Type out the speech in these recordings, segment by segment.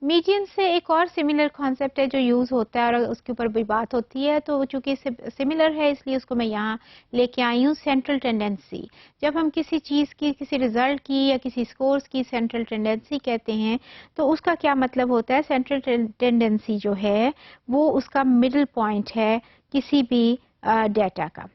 Median से एक और सिमिलर कॉन्सेप्ट है जो यूज़ होता है और उसके ऊपर भी बात होती है, तो चूंकि सिमिलर है इसलिए उसको मैं यहाँ लेके आई हूँ, सेंट्रल टेंडेंसी। जब हम किसी चीज़ की, किसी रिजल्ट की या किसी स्कोर्स की सेंट्रल टेंडेंसी कहते हैं तो उसका क्या मतलब होता है? सेंट्रल टेंडेंसी जो है वो उसका मिडल पॉइंट है किसी भी डेटा का,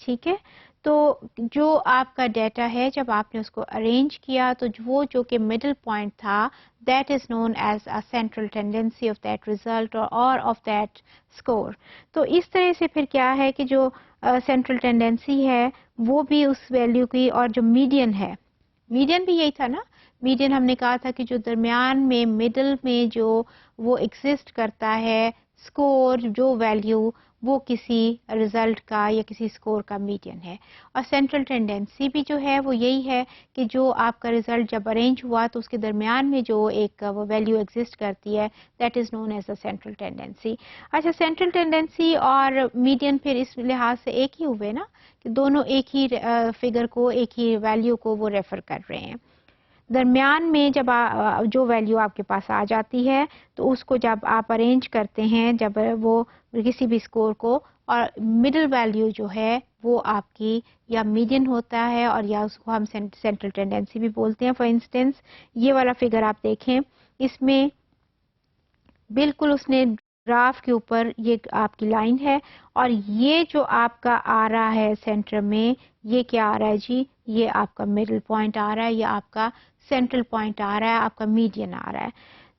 ठीक है। तो जो आपका डेटा है जब आपने उसको अरेंज किया तो वो जो कि मिडिल पॉइंट था, that is known as a central tendency of that result और ऑफ दैट स्कोर। तो इस तरह से फिर क्या है कि जो सेंट्रल टेंडेंसी है वो भी उस वैल्यू की, और जो मीडियन है, मीडियन भी यही था ना, मीडियन हमने कहा था कि जो दरमियान में मिडल में जो वो एग्जिस्ट करता है स्कोर, जो वैल्यू, वो किसी रिजल्ट का या किसी स्कोर का मीडियन है। और सेंट्रल टेंडेंसी भी जो है वो यही है कि जो आपका रिजल्ट जब अरेंज हुआ तो उसके दरमियान में जो एक वो वैल्यू एग्जिस्ट करती है, that is known as the central tendency. अच्छा, सेंट्रल टेंडेंसी और मीडियन फिर इस लिहाज से एक ही हुए ना, कि दोनों एक ही फिगर को, एक ही वैल्यू को वो रेफर कर रहे हैं। दरमियान में जब जो वैल्यू आपके पास आ जाती है तो उसको जब आप अरेंज करते हैं, जब वो किसी भी स्कोर को, और मिडिल वैल्यू जो है वो आपकी या मीडियन होता है और या उसको हम सेंट्रल टेंडेंसी भी बोलते हैं। फॉर इंस्टेंस ये वाला फिगर आप देखें, इसमें बिल्कुल उसने ग्राफ के ऊपर ये आपकी लाइन है और ये जो आपका आ रहा है सेंटर में, ये क्या आ रहा है जी? ये आपका मिडिल पॉइंट आ रहा है, ये आपका सेंट्रल पॉइंट आ रहा है, आपका मीडियन आ रहा है।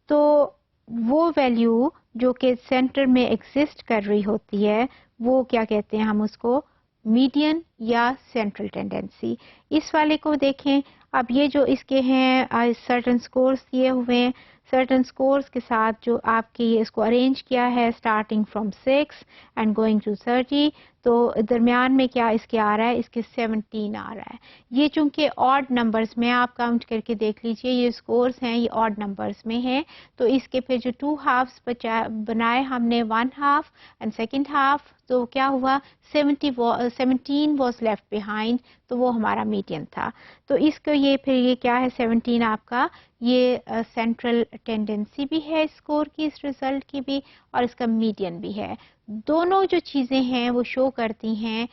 तो वो वैल्यू जो कि सेंटर में एग्जिस्ट कर रही होती है वो क्या कहते हैं हम उसको? मीडियन या सेंट्रल टेंडेंसी। इस वाले को देखें, अब ये जो इसके हैं सर्टेन स्कोर्स दिए हुए हैं, सर्टेन स्कोर्स के साथ जो आपके इसको अरेंज किया है starting from 6 and going to 30, तो दरमियान में क्या इसके आ रहा है? इसके 17 आ रहा है। ये चूंकि ऑड नंबर्स में, आप काउंट करके देख लीजिए, ये स्कोर्स हैं ये ऑड नंबर्स में हैं, तो इसके फिर जो 2 हाफ्स बनाए हमने, 1 हाफ एंड सेकेंड हाफ, तो क्या हुआ? 17 वॉज लेफ्ट बिहाइंड, तो वो हमारा मीडियन था। तो इसको ये फिर ये क्या है? 17 आपका ये सेंट्रल टेंडेंसी भी है स्कोर की, इस रिजल्ट की भी, और इसका मीडियन भी है। दोनों जो चीज़ें हैं वो शो करती हैं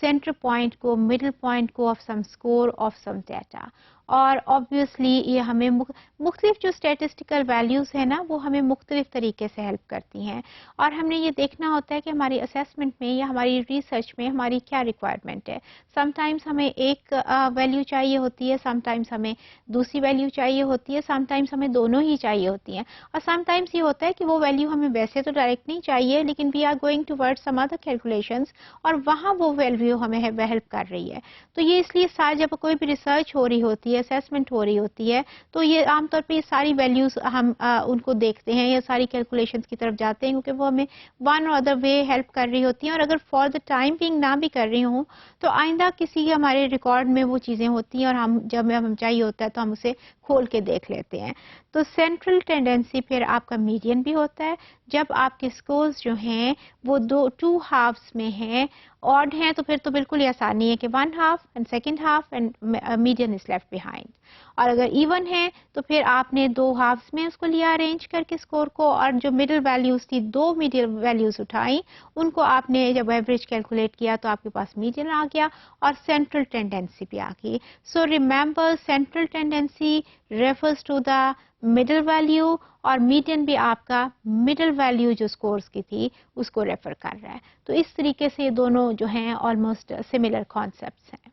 सेंटर पॉइंट को, मिडिल पॉइंट को of some score of some data. और ऑब्वियसली ये हमें मुख्तलिफ जो स्टेटिस्टिकल वैल्यूज़ हैं ना वो हमें मुख्तलिफ तरीके से हेल्प करती हैं, और हमने ये देखना होता है कि हमारी असेसमेंट में या हमारी रिसर्च में हमारी क्या रिक्वायरमेंट है। समटाइम्स हमें एक वैल्यू चाहिए होती है, समटाइम्स हमें दूसरी वैल्यू चाहिए होती है, समटाइम्स हमें दोनों ही चाहिए होती हैं, और समटाइम्स ये होता है कि वो वैल्यू हमें वैसे तो डायरेक्ट नहीं चाहिए लेकिन we are going towards some other calculations और वहाँ वो वैल्यू हमें हेल्प कर रही है। तो ये इसलिए जब कोई भी रिसर्च हो रही होती है, असेसमेंट हो रही होती है, तो ये आमतौर पे ये सारी वैल्यूज हम उनको देखते हैं या सारी कैलकुलेशंस की तरफ जाते हैं, क्योंकि वो हमें वन और अदर वे हेल्प कर रही होती हैं। और अगर फॉर द टाइम बिंग ना भी कर रही हूँ तो आइंदा किसी हमारे रिकॉर्ड में वो चीज़ें होती हैं और हम जब हम चाहिए होता है तो हम उसे खोल के देख लेते हैं। तो सेंट्रल टेंडेंसी फिर आपका मीडियन भी होता है जब आपके स्कोर्स जो हैं वो 2 हाफ्स में हैं, ऑड हैं, तो फिर तो बिल्कुल ही आसानी है कि 1 half and second half and median is left behind. और अगर इवन है तो फिर आपने 2 हाफ्स में उसको लिया अरेंज करके स्कोर को, और जो मिडिल वैल्यूज थी, 2 मिडिल वैल्यूज उठाई, उनको आपने जब एवरेज कैलकुलेट किया तो आपके पास मीडियन आ गया और सेंट्रल टेंडेंसी भी आ गई। So remember, central tendency refers to the middle value, और मीडियन भी आपका मिडिल वैल्यू जो स्कोर्स की थी उसको रेफर कर रहा है। तो इस तरीके से ये दोनों जो हैं ऑलमोस्ट सिमिलर कॉन्सेप्ट्स हैं।